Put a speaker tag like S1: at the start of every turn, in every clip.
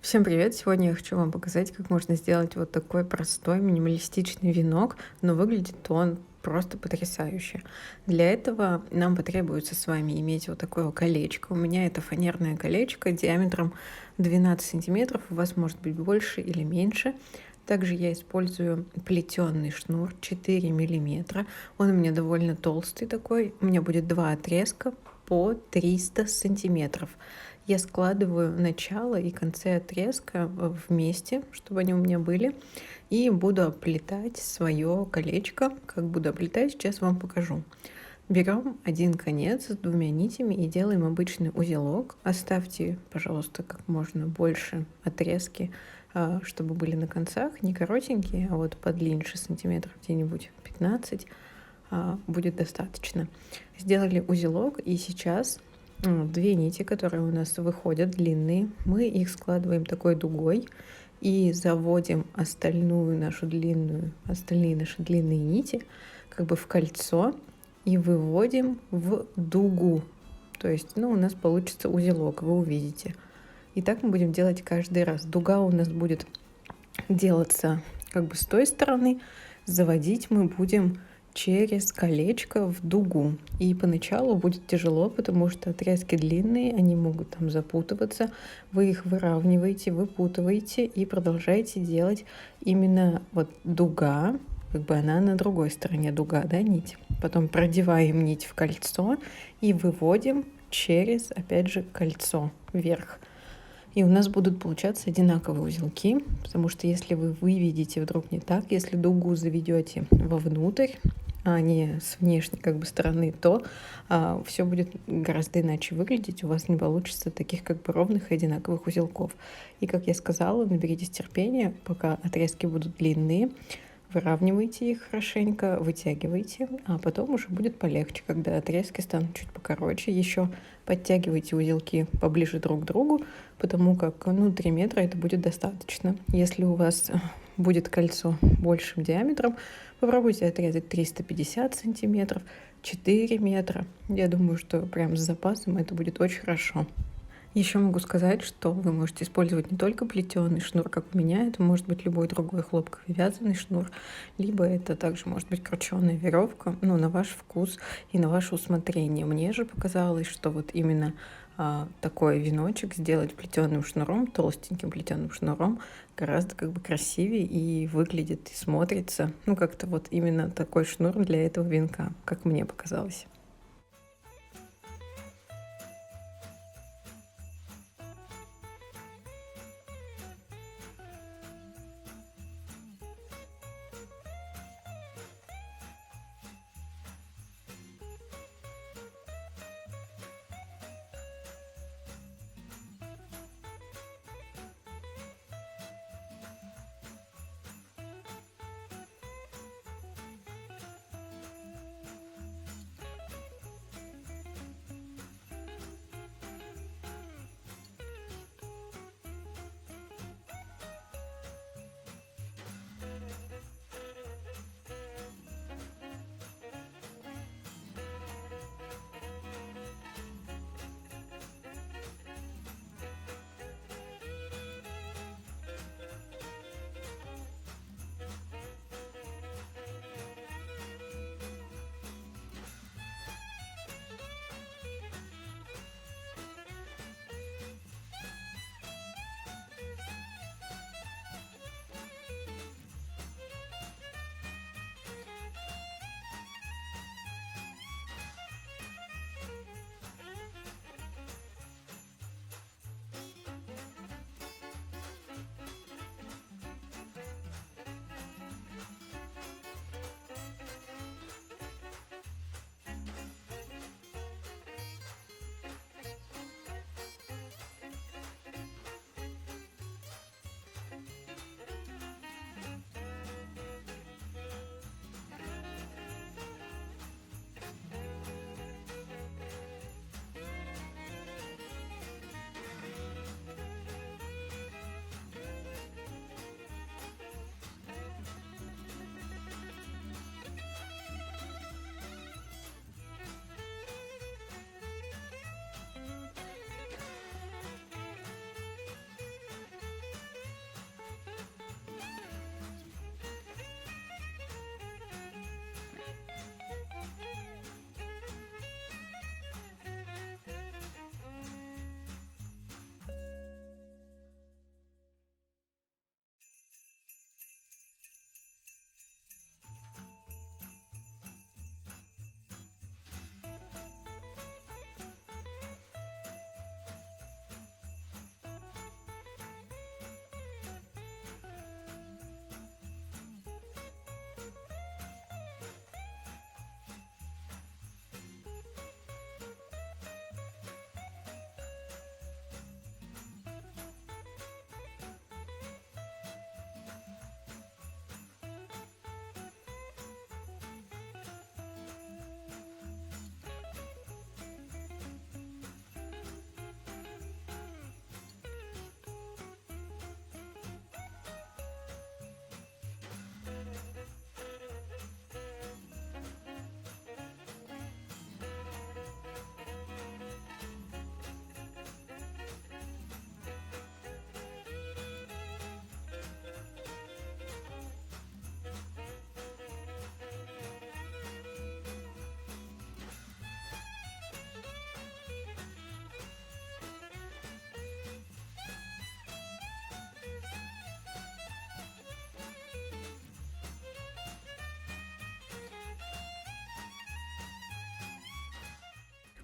S1: Всем привет! Сегодня я хочу вам показать, как можно сделать вот такой простой минималистичный венок, но выглядит он просто потрясающе. Для этого нам потребуется с вами иметь вот такое колечко. У меня это фанерное колечко диаметром 12 сантиметров, у вас может быть больше или меньше. Также я использую плетеный шнур 4 миллиметра. Он у меня довольно толстый такой. У меня будет два отрезка по 300 сантиметров. Я складываю начало и концы отрезка вместе, чтобы они у меня были, и буду оплетать свое колечко. Как буду оплетать, сейчас вам покажу. Берем один конец с двумя нитями и делаем обычный узелок. Оставьте, пожалуйста, как можно больше отрезки, чтобы были на концах, не коротенькие, а вот подлиннее сантиметров где-нибудь 15 будет достаточно. Сделали узелок, и сейчас две нити, которые у нас выходят длинные, мы их складываем такой дугой и заводим остальные наши длинные нити как бы в кольцо и выводим в дугу. То есть, у нас получится узелок, вы увидите. И так мы будем делать каждый раз. Дуга у нас будет делаться как бы с той стороны, заводить мы будем через колечко в дугу. И поначалу будет тяжело, потому что отрезки длинные, они могут там запутываться. Вы их выравниваете, выпутываете и продолжаете делать именно вот дуга, как бы она на другой стороне дуга, да, нить. Потом продеваем нить в кольцо и выводим через, опять же, кольцо вверх. И у нас будут получаться одинаковые узелки, потому что если вы выведете вдруг не так, если дугу заведете вовнутрь, а не с внешней как бы стороны, то все будет гораздо иначе выглядеть. У вас не получится таких как бы ровных и одинаковых узелков. И как я сказала, наберитесь терпения, пока отрезки будут длинные, выравнивайте их хорошенько, вытягивайте, а потом уже будет полегче, когда отрезки станут чуть покороче. Еще подтягивайте узелки поближе друг к другу, потому как 3 метра это будет достаточно. Если у вас будет кольцо большим диаметром, попробуйте отрезать 350 сантиметров, 4 метра. Я думаю, что прям с запасом это будет очень хорошо. Еще могу сказать, что вы можете использовать не только плетеный шнур, как у меня, это может быть любой другой хлопковый вязаный шнур, либо это также может быть крученая веревка, на ваш вкус и на ваше усмотрение. Мне же показалось, что вот именно такой веночек сделать плетеным шнуром, толстеньким плетеным шнуром, гораздо как бы красивее и выглядит, и смотрится, как-то вот именно такой шнур для этого венка, как мне показалось.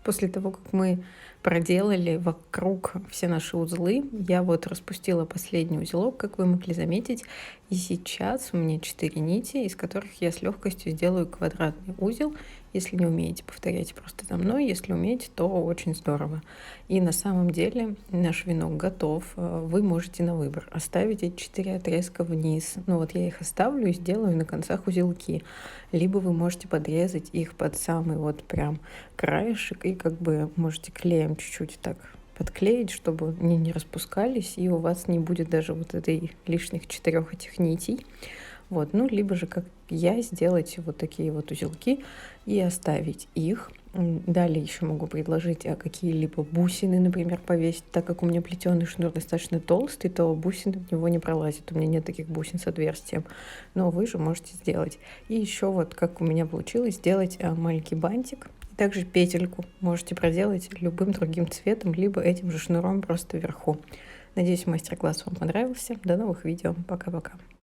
S1: После того, как мы проделали вокруг все наши узлы, я вот распустила последний узелок, как вы могли заметить. И сейчас у меня 4 нити, из которых я с легкостью сделаю квадратный узел. Если не умеете, повторяйте просто за мной. Если умеете, то очень здорово. И на самом деле наш венок готов. Вы можете на выбор оставить эти 4 отрезка вниз. Ну вот я их оставлю и сделаю на концах узелки. Либо вы можете подрезать их под самый вот прям краешек и как бы можете клеем чуть-чуть так подклеить, чтобы они не распускались, и у вас не будет даже вот этой лишних 4 этих нитей. Вот, ну, либо же, как я, сделать вот такие вот узелки и оставить их. Далее еще могу предложить какие-либо бусины, например, повесить. Так как у меня плетеный шнур достаточно толстый, то бусины в него не пролазят. У меня нет таких бусин с отверстием. Но вы же можете сделать. И еще вот, как у меня получилось, сделать маленький бантик. Также петельку можете проделать любым другим цветом, либо этим же шнуром просто вверху. Надеюсь, мастер-класс вам понравился. До новых видео. Пока-пока.